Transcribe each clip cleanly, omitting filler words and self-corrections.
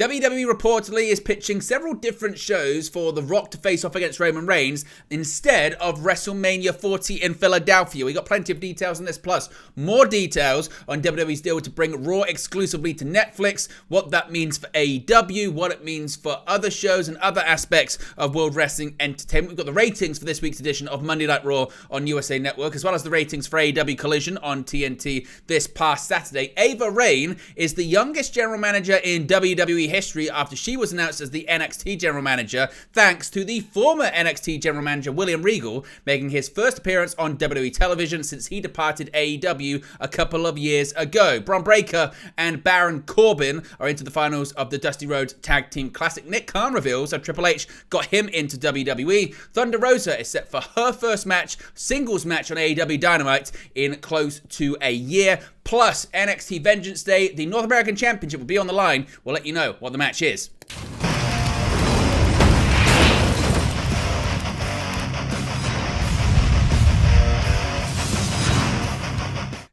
WWE reportedly is pitching several different shows for The Rock to face off against Roman Reigns instead of WrestleMania 40 in Philadelphia. We got plenty of details on this, plus more details on WWE's deal to bring Raw exclusively to Netflix, what that means for AEW, what it means for other shows and other aspects of World Wrestling Entertainment. We've got the ratings for this week's edition of Monday Night Raw on USA Network, as well as the ratings for AEW Collision on TNT this past Saturday. Ava Raine is the youngest general manager in WWE history after she was announced as the NXT general manager, thanks to the former NXT general manager William Regal making his first appearance on WWE television since he departed AEW a couple of years ago. Bron Breakker and Baron Corbin are into the finals of the Dusty Rhodes Tag Team Classic. Nick Khan reveals how Triple H got him into WWE. Thunder Rosa is set for her first singles match on AEW Dynamite in close to a year. Plus, NXT Vengeance Day, the North American Championship will be on the line. We'll let you know what the match is.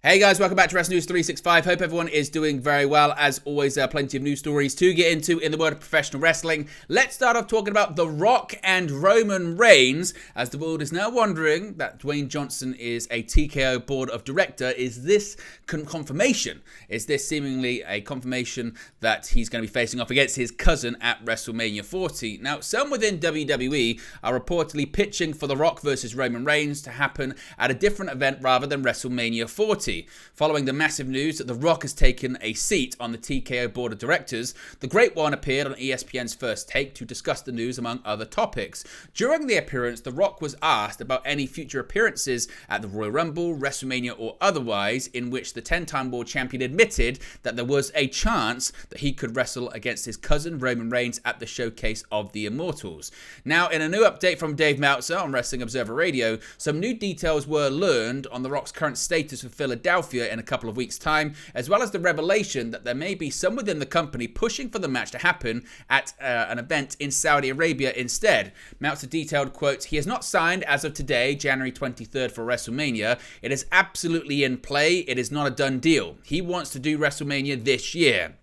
Hey guys, welcome back to Wrestling News 365. Hope everyone is doing very well. As always, there are plenty of news stories to get into in the world of professional wrestling. Let's start off talking about The Rock and Roman Reigns, as the world is now wondering that Dwayne Johnson is a TKO board of director. Is this confirmation? Is this seemingly a confirmation that he's going to be facing off against his cousin at WrestleMania 40? Now, some within WWE are reportedly pitching for The Rock versus Roman Reigns to happen at a different event rather than WrestleMania 40. Following the massive news that The Rock has taken a seat on the TKO board of directors, the Great One appeared on ESPN's First Take to discuss the news among other topics. During the appearance, The Rock was asked about any future appearances at the Royal Rumble, WrestleMania or otherwise, in which the 10-time world champion admitted that there was a chance that he could wrestle against his cousin Roman Reigns at the Showcase of the Immortals. Now, in a new update from Dave Meltzer on Wrestling Observer Radio, some new details were learned on The Rock's current status for Philadelphia in a couple of weeks' time, as well as the revelation that there may be some within the company pushing for the match to happen at an event in Saudi Arabia instead. Meltzer detailed, quote, "He has not signed as of today, January 23rd for WrestleMania. It is absolutely in play. It is not a done deal. He wants to do WrestleMania this year.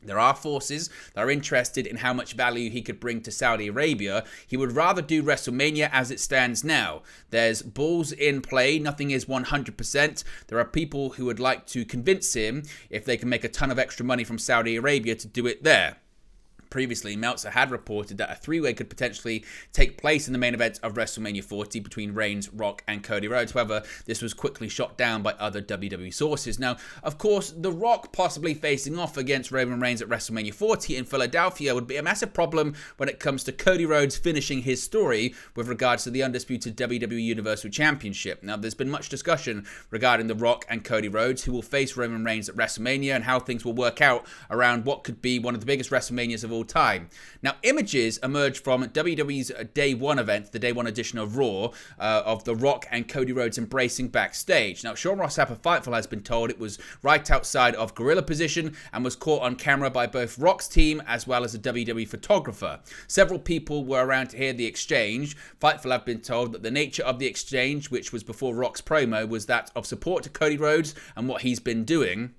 There are forces that are interested in how much value he could bring to Saudi Arabia. He would rather do WrestleMania as it stands now. There's balls in play. Nothing is 100%. There are people who would like to convince him, if they can make a ton of extra money from Saudi Arabia, to do it there." Previously, Meltzer had reported that a three-way could potentially take place in the main event of WrestleMania 40 between Reigns, Rock, and Cody Rhodes. However, this was quickly shot down by other WWE sources. Now, of course, The Rock possibly facing off against Roman Reigns at WrestleMania 40 in Philadelphia would be a massive problem when it comes to Cody Rhodes finishing his story with regards to the undisputed WWE Universal Championship. Now, there's been much discussion regarding The Rock and Cody Rhodes, who will face Roman Reigns at WrestleMania, and how things will work out around what could be one of the biggest WrestleManias of all time. Now, images emerged from WWE's Day 1 event, the Day 1 edition of Raw, of The Rock and Cody Rhodes embracing backstage. Now, Sean Ross Sapp of Fightful has been told it was right outside of gorilla position and was caught on camera by both Rock's team as well as a WWE photographer. Several people were around to hear the exchange. Fightful have been told that the nature of the exchange, which was before Rock's promo, was that of support to Cody Rhodes and what he's been doing.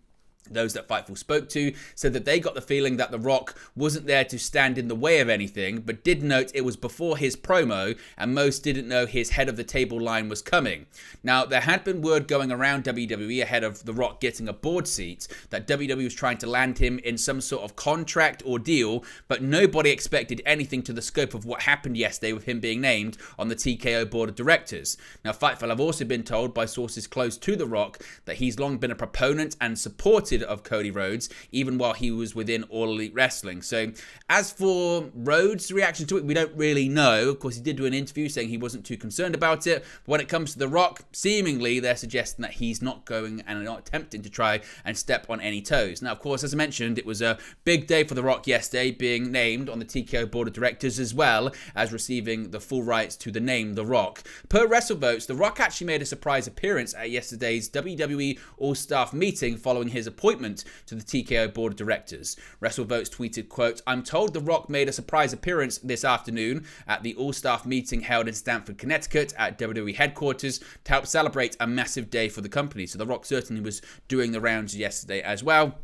Those that Fightful spoke to said that they got the feeling that The Rock wasn't there to stand in the way of anything, but did note it was before his promo, and most didn't know his head of the table line was coming. Now, there had been word going around WWE ahead of The Rock getting a board seat that WWE was trying to land him in some sort of contract or deal, but nobody expected anything to the scope of what happened yesterday with him being named on the TKO board of directors. Now, Fightful have also been told by sources close to The Rock that he's long been a proponent and supported of Cody Rhodes, even while he was within All Elite Wrestling. So, as for Rhodes' reaction to it, we don't really know. Of course, he did do an interview saying he wasn't too concerned about it. But when it comes to The Rock, seemingly they're suggesting that he's not going and not attempting to try and step on any toes. Now, of course, as I mentioned, it was a big day for The Rock yesterday, being named on the TKO board of directors as well as receiving the full rights to the name The Rock. Per WrestleVotes, The Rock actually made a surprise appearance at yesterday's WWE All-Staff meeting following his appointment to the TKO board of directors. WrestleVotes tweeted, quote, "I'm told The Rock made a surprise appearance this afternoon at the all-staff meeting held in Stamford, Connecticut at WWE headquarters to help celebrate a massive day for the company." So The Rock certainly was doing the rounds yesterday as well.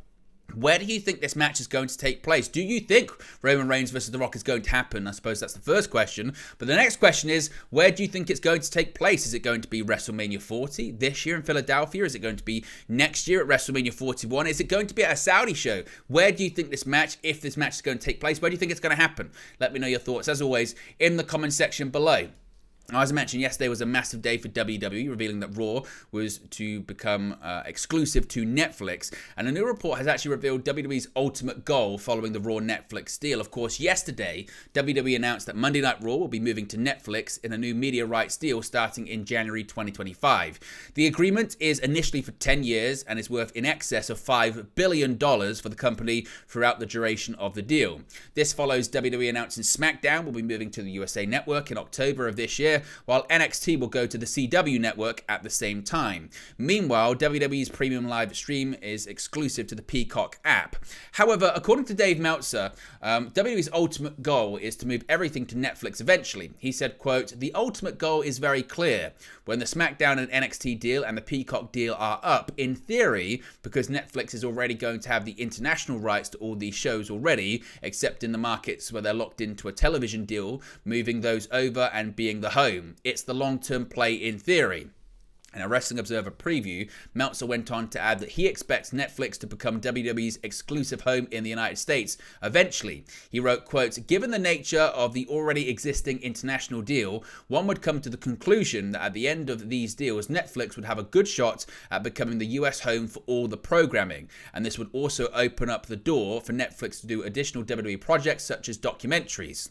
Where do you think this match is going to take place? Do you think Roman Reigns versus The Rock is going to happen? I suppose that's the first question. But the next question is, where do you think it's going to take place? Is it going to be WrestleMania 40 this year in Philadelphia? Is it going to be next year at WrestleMania 41? Is it going to be at a Saudi show? Where do you think this match, if this match is going to take place, where do you think it's going to happen? Let me know your thoughts, as always, in the comment section below. Now, as I mentioned, yesterday was a massive day for WWE, revealing that Raw was to become exclusive to Netflix. And a new report has actually revealed WWE's ultimate goal following the Raw Netflix deal. Of course, yesterday, WWE announced that Monday Night Raw will be moving to Netflix in a new media rights deal starting in January 2025. The agreement is initially for 10 years and is worth in excess of $5 billion for the company throughout the duration of the deal. This follows WWE announcing SmackDown will be moving to the USA Network in October of this year, while NXT will go to the CW network at the same time. Meanwhile, WWE's premium live stream is exclusive to the Peacock app. However, according to Dave Meltzer, WWE's ultimate goal is to move everything to Netflix eventually. He said, quote, "The ultimate goal is very clear. When the SmackDown and NXT deal and the Peacock deal are up, in theory, because Netflix is already going to have the international rights to all these shows already, except in the markets where they're locked into a television deal, moving those over and being the home. It's the long-term play in theory." In a Wrestling Observer preview, Meltzer went on to add that he expects Netflix to become WWE's exclusive home in the United States eventually. He wrote, quote, "Given the nature of the already existing international deal, one would come to the conclusion that at the end of these deals, Netflix would have a good shot at becoming the US home for all the programming. And this would also open up the door for Netflix to do additional WWE projects such as documentaries.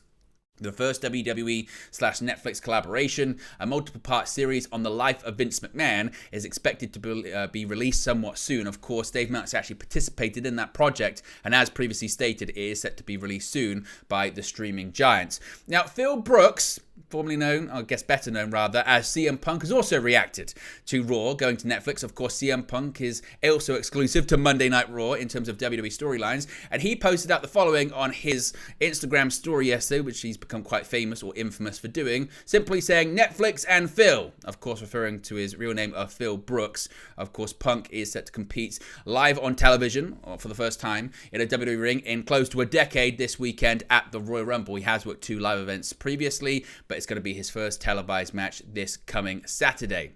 The first WWE/Netflix collaboration, a multiple-part series on the life of Vince McMahon, is expected to be released somewhat soon. Of course, Dave Meltzer actually participated in that project, and as previously stated, it is set to be released soon by the streaming giants. Now, Phil Brooks, formerly known, I guess better known rather, as CM Punk, has also reacted to Raw going to Netflix. Of course, CM Punk is also exclusive to Monday Night Raw in terms of WWE storylines, and he posted out the following on his Instagram story yesterday, which he's become quite famous or infamous for doing, simply saying, "Netflix and Phil," of course referring to his real name of Phil Brooks. Of course, Punk is set to compete live on television for the first time in a WWE ring in close to a decade this weekend at the Royal Rumble. He has worked 2 live events previously, but it's going to be his first televised match this coming Saturday.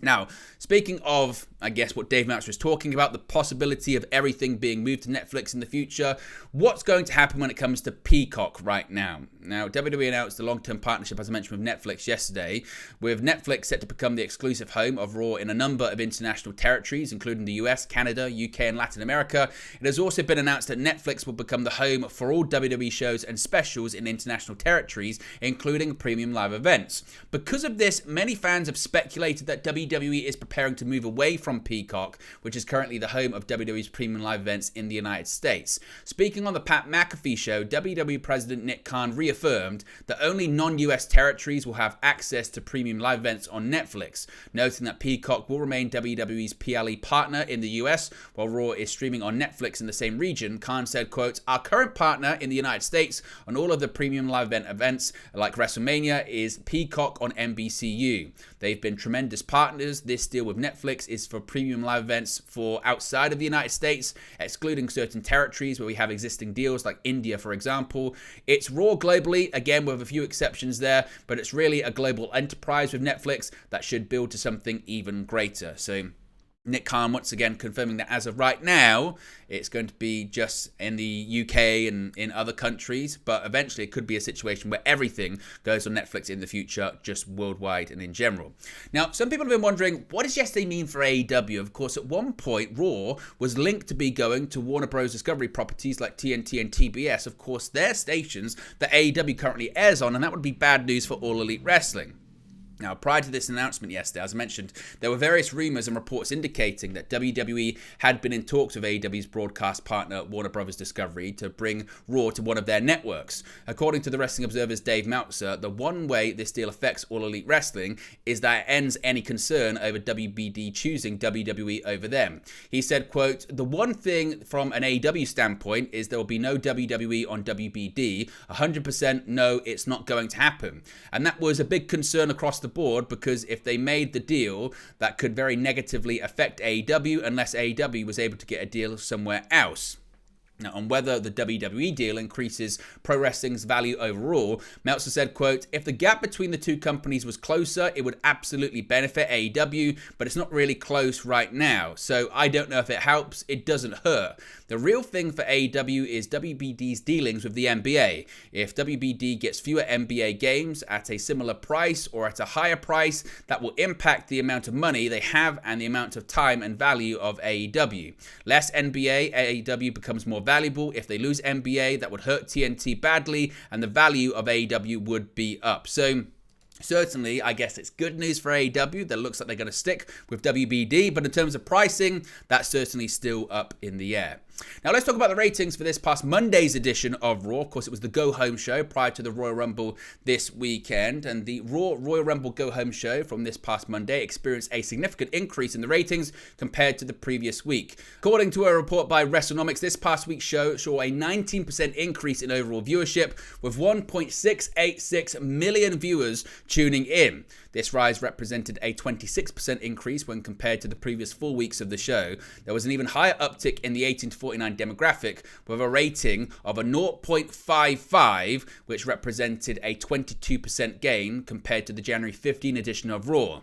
Now, speaking of, I guess, what Dave Meltzer is talking about, the possibility of everything being moved to Netflix in the future, what's going to happen when it comes to Peacock right now? Now, WWE announced a long-term partnership, as I mentioned, with Netflix yesterday, with Netflix set to become the exclusive home of Raw in a number of international territories, including the US, Canada, UK, and Latin America. It has also been announced that Netflix will become the home for all WWE shows and specials in international territories, including premium live events. Because of this, many fans have speculated that WWE is preparing to move away from Peacock, which is currently the home of WWE's premium live events in the United States. Speaking on the Pat McAfee show, WWE President Nick Khan reaffirmed that only non-US territories will have access to premium live events on Netflix, noting that Peacock will remain WWE's PLE partner in the US, while Raw is streaming on Netflix in the same region. Khan said, quote, "Our current partner in the United States on all of the premium live events like WrestleMania is Peacock on NBCU. They've been tremendous partners. This deal with Netflix is for premium live events for outside of the United States, excluding certain territories where we have existing deals like India, for example. It's Raw globally, again with a few exceptions there, but it's really a global enterprise with Netflix that should build to something even greater." So Nick Khan once again confirming that as of right now, it's going to be just in the UK and in other countries, but eventually it could be a situation where everything goes on Netflix in the future, just worldwide and in general. Now, some people have been wondering, what does yesterday mean for AEW? Of course, at one point, Raw was linked to be going to Warner Bros. Discovery properties like TNT and TBS, of course, their stations that AEW currently airs on, and that would be bad news for All Elite Wrestling. Now, prior to this announcement yesterday, as I mentioned, there were various rumours and reports indicating that WWE had been in talks with AEW's broadcast partner, Warner Bros. Discovery, to bring Raw to one of their networks. According to the Wrestling Observer's Dave Meltzer, the one way this deal affects All Elite Wrestling is that it ends any concern over WBD choosing WWE over them. He said, quote, "The one thing from an AEW standpoint is there will be no WWE on WBD. 100% no, it's not going to happen." And that was a big concern across the the board, because if they made the deal, that could very negatively affect AEW unless AEW was able to get a deal somewhere else. Now, on whether the WWE deal increases pro wrestling's value overall, Meltzer said, quote, "If the gap between the two companies was closer, it would absolutely benefit AEW, but it's not really close right now. So I don't know if it helps. It doesn't hurt. The real thing for AEW is WBD's dealings with the NBA. If WBD gets fewer NBA games at a similar price or at a higher price, that will impact the amount of money they have and the amount of time and value of AEW. Less NBA, AEW becomes more valuable. If they lose NBA, that would hurt TNT badly, and the value of AEW would be up." So certainly, I guess it's good news for AEW that looks like they're going to stick with WBD, but in terms of pricing, that's certainly still up in the air. Now let's talk about the ratings for this past Monday's edition of Raw. Of course, it was the Go Home show prior to the Royal Rumble this weekend, and the Raw Royal Rumble Go Home show from this past Monday experienced a significant increase in the ratings compared to the previous week. According to a report by WrestleNomics, this past week's show saw a 19% increase in overall viewership, with 1.686 million viewers tuning in. This rise represented a 26% increase when compared to the previous 4 weeks of the show. There was an even higher uptick in the 18 to 49 demographic, with a rating of a 0.55, which represented a 22% gain compared to the January 15 edition of Raw.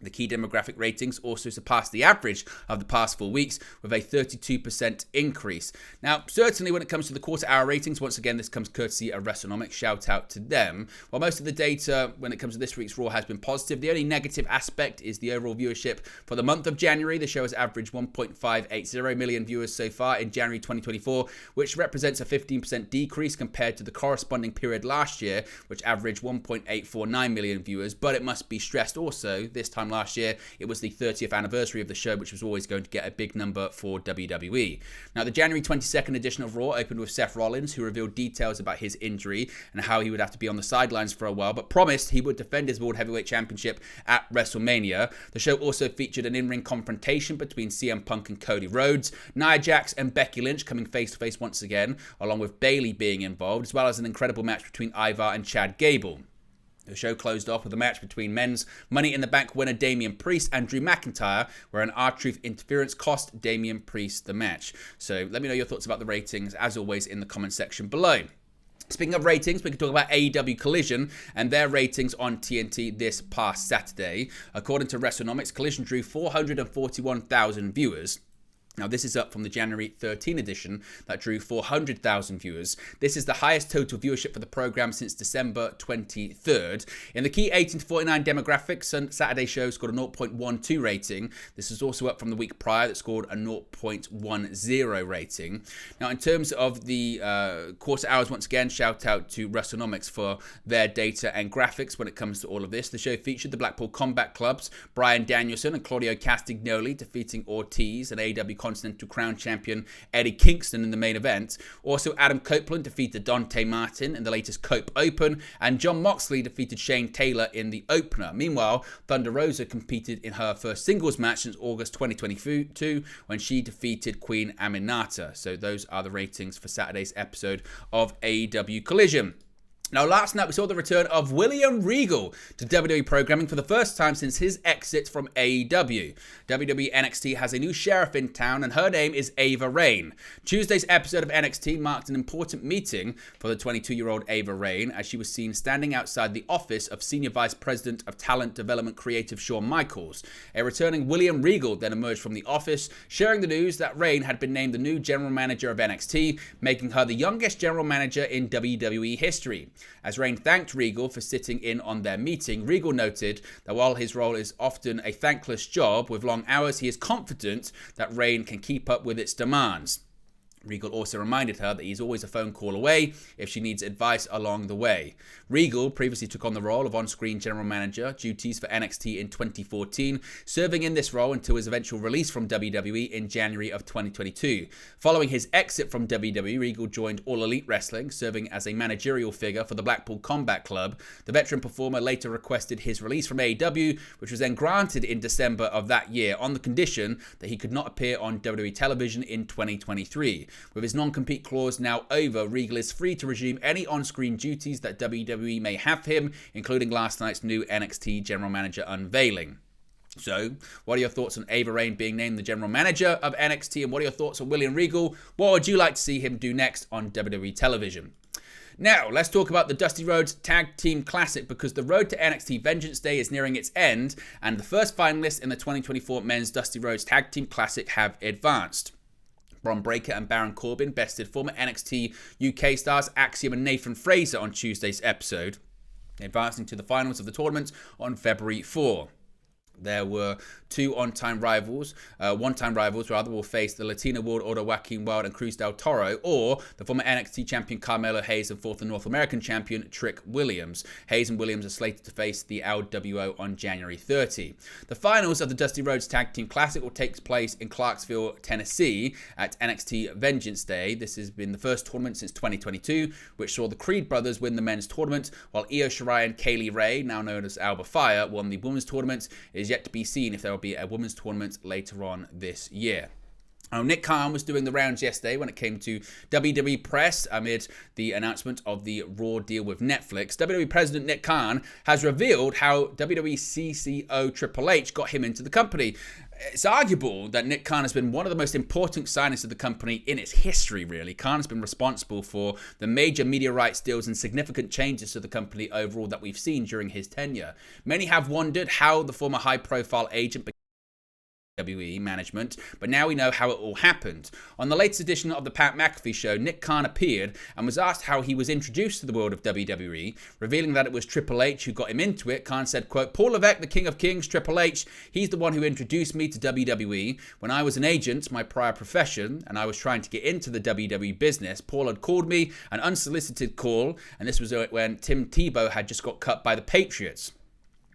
The key demographic ratings also surpassed the average of the past 4 weeks, with a 32% increase. Now, certainly when it comes to the quarter-hour ratings, once again, this comes courtesy of WrestleNomics. Shout out to them. While most of the data when it comes to this week's Raw has been positive, the only negative aspect is the overall viewership. For the month of January, the show has averaged 1.580 million viewers so far in January 2024, which represents a 15% decrease compared to the corresponding period last year, which averaged 1.849 million viewers. But it must be stressed also, this time last year, it was the 30th anniversary of the show, which was always going to get a big number for WWE. Now, the January 22nd edition of Raw opened with Seth Rollins, who revealed details about his injury and how he would have to be on the sidelines for a while, but promised he would defend his World Heavyweight Championship at WrestleMania. The show also featured an in-ring confrontation between CM Punk and Cody Rhodes, Nia Jax and Becky Lynch coming face-to-face once again, along with Bayley being involved, as well as an incredible match between Ivar and Chad Gable. The show closed off with a match between men's Money in the Bank winner Damian Priest and Drew McIntyre, where an R-Truth interference cost Damian Priest the match. So let me know your thoughts about the ratings, as always, in the comment section below. Speaking of ratings, we can talk about AEW Collision and their ratings on TNT this past Saturday. According to WrestleNomics, Collision drew 441,000 viewers. Now, this is up from the January 13 edition that drew 400,000 viewers. This is the highest total viewership for the program since December 23rd. In the key 18 to 49 demographics, Saturday show scored a 0.12 rating. This is also up from the week prior that scored a 0.10 rating. Now, in terms of the quarter hours, once again, shout out to WrestleNomics for their data and graphics when it comes to all of this. The show featured the Blackpool Combat Club's Bryan Danielson and Claudio Castagnoli defeating Ortiz and AEW Continental Crown Champion Eddie Kingston in the main event. Also, Adam Copeland defeated Dante Martin in the latest Cope Open, and Jon Moxley defeated Shane Taylor in the opener. Meanwhile, Thunder Rosa competed in her first singles match since August 2022 when she defeated Queen Aminata. So those are the ratings for Saturday's episode of AEW Collision. Now, last night we saw the return of William Regal to WWE programming for the first time since his exit from AEW. WWE NXT has a new sheriff in town, and her name is Ava Raine. Tuesday's episode of NXT marked an important meeting for the 22-year-old Ava Raine, as she was seen standing outside the office of Senior Vice President of Talent Development Creative Shawn Michaels. A returning William Regal then emerged from the office, sharing the news that Raine had been named the new general manager of NXT, making her the youngest general manager in WWE history. As Raine thanked Regal for sitting in on their meeting, Regal noted that while his role is often a thankless job with long hours, he is confident that Raine can keep up with its demands. Regal also reminded her that he's always a phone call away if she needs advice along the way. Regal previously took on the role of on-screen general manager duties for NXT in 2014, serving in this role until his eventual release from WWE in January of 2022. Following his exit from WWE, Regal joined All Elite Wrestling, serving as a managerial figure for the Blackpool Combat Club. The veteran performer later requested his release from AEW, which was then granted in December of that year on the condition that he could not appear on WWE television in 2023. With his non-compete clause now over, Regal is free to resume any on-screen duties that WWE may have for him, including last night's new NXT General Manager unveiling. So, what are your thoughts on Ava Raine being named the General Manager of NXT, and what are your thoughts on William Regal? What would you like to see him do next on WWE television? Now, let's talk about the Dusty Rhodes Tag Team Classic, because the road to NXT Vengeance Day is nearing its end, and the first finalists in the 2024 Men's Dusty Rhodes Tag Team Classic have advanced. Bron Breakker and Baron Corbin bested former NXT UK stars Axiom and Nathan Fraser on Tuesday's episode, advancing to the finals of the tournament on February 4. There were two one-time rivals will face the Latino World Order Joaquin Wilde and Cruz del Toro, or the former NXT champion Carmelo Hayes and fourth North American champion Trick Williams. Hayes and Williams are slated to face the LWO on January 30. The finals of the Dusty Rhodes Tag Team Classic will take place in Clarksville, Tennessee at NXT Vengeance Day. This has been the first tournament since 2022, which saw the Creed brothers win the men's tournament, while Io Shirai and Kaylee Ray, now known as Alba Fire, won the women's tournament. It is yet to be seen if there will be a women's tournament later on this year. Nick Khan was doing the rounds yesterday when it came to WWE press amid the announcement of the Raw deal with Netflix. WWE President Nick Khan has revealed how WWE CCO Triple H got him into the company. It's arguable that Nick Khan has been one of the most important signings of the company in its history, really. Khan has been responsible for the major media rights deals and significant changes to the company overall that we've seen during his tenure. Many have wondered how the former high-profile agent became WWE management, but now we know how it all happened. On the latest edition of the Pat McAfee Show, Nick Khan appeared and was asked how he was introduced to the world of WWE, revealing that it was Triple H who got him into it. Khan said, quote, "Paul Levesque, the King of Kings, Triple H, he's the one who introduced me to WWE. When I was an agent, my prior profession, and I was trying to get into the WWE business, Paul had called me, an unsolicited call, and this was when Tim Tebow had just got cut by the Patriots.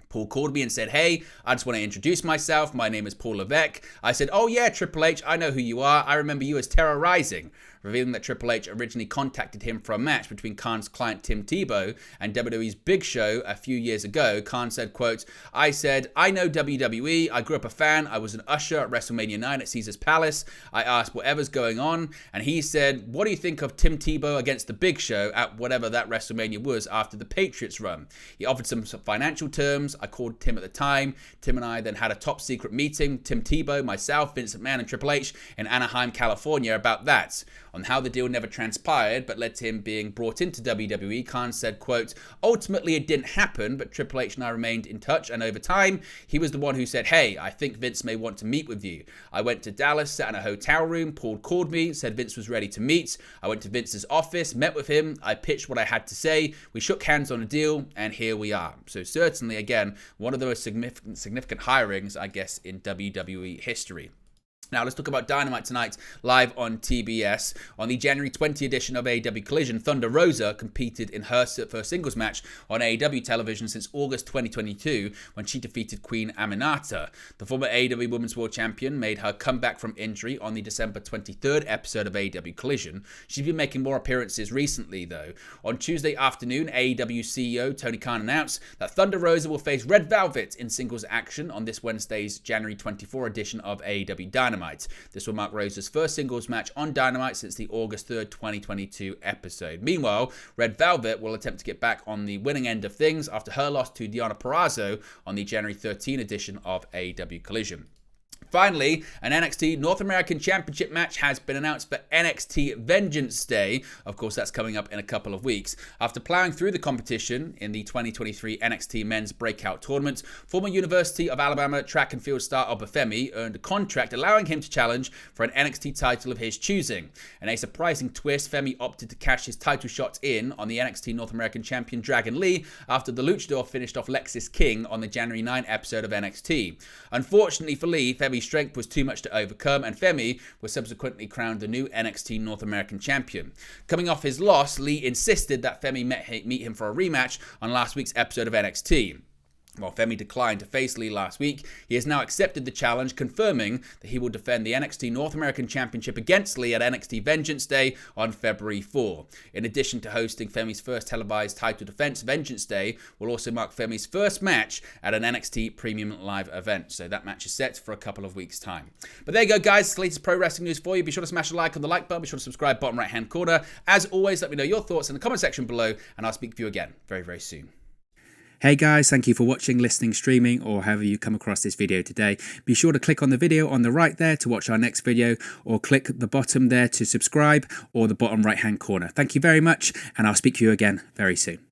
Paul called me and said, hey, I just want to introduce myself. My name is Paul Levesque. I said, oh yeah, Triple H, I know who you are. I remember you as Terror Rising. Revealing that Triple H originally contacted him for a match between Khan's client Tim Tebow and WWE's Big Show a few years ago. Khan said, quote, I said, I know WWE. I grew up a fan. I was an usher at WrestleMania 9 at Caesar's Palace. I asked whatever's going on. And he said, what do you think of Tim Tebow against the Big Show at whatever that WrestleMania was after the Patriots run? He offered some financial terms. I called Tim at the time. Tim and I then had a top secret meeting. Tim Tebow, myself, Vince McMahon and Triple H in Anaheim, California about that. On how the deal never transpired but led to him being brought into WWE, Khan said, quote, ultimately it didn't happen, but Triple H and I remained in touch, and over time, he was the one who said, hey, I think Vince may want to meet with you. I went to Dallas, sat in a hotel room, Paul called me, said Vince was ready to meet. I went to Vince's office, met with him, I pitched what I had to say, we shook hands on a deal, and here we are. So certainly, again, one of the most significant hirings, I guess, in WWE history. Now, let's talk about Dynamite tonight, live on TBS. On the January 20 edition of AEW Collision, Thunder Rosa competed in her first singles match on AEW television since August 2022 when she defeated Queen Aminata. The former AEW Women's World Champion made her comeback from injury on the December 23rd episode of AEW Collision. She's been making more appearances recently, though. On Tuesday afternoon, AEW CEO Tony Khan announced that Thunder Rosa will face Red Velvet in singles action on this Wednesday's January 24 edition of AEW Dynamite. This will mark Rosa's first singles match on Dynamite since the August 3rd, 2022 episode. Meanwhile, Red Velvet will attempt to get back on the winning end of things after her loss to Deonna Purrazzo on the January 13 edition of AEW Collision. Finally, an NXT North American Championship match has been announced for NXT Vengeance Day. Of course, that's coming up in a couple of weeks. After plowing through the competition in the 2023 NXT Men's Breakout Tournament, former University of Alabama track and field star Obafemi earned a contract allowing him to challenge for an NXT title of his choosing. In a surprising twist, Femi opted to cash his title shot in on the NXT North American Champion Dragon Lee after the Luchador finished off Lexis King on the January 9 episode of NXT. Unfortunately for Lee, Femi's strength was too much to overcome, and Femi was subsequently crowned the new NXT North American Champion. Coming off his loss, Lee insisted that Femi meet him for a rematch on last week's episode of NXT. While Femi declined to face Lee last week, he has now accepted the challenge, confirming that he will defend the NXT North American Championship against Lee at NXT Vengeance Day on February 4. In addition to hosting Femi's first televised title defense, Vengeance Day will also mark Femi's first match at an NXT Premium Live event. So that match is set for a couple of weeks' time. But there you go, guys. It's the latest pro wrestling news for you. Be sure to smash a like on the like button. Be sure to subscribe, bottom right-hand corner. As always, let me know your thoughts in the comment section below, and I'll speak to you again very, very soon. Hey guys, thank you for watching, listening, streaming, or however you come across this video today. Be sure to click on the video on the right there to watch our next video, or click the bottom there to subscribe, or the bottom right hand corner. Thank you very much, and I'll speak to you again very soon.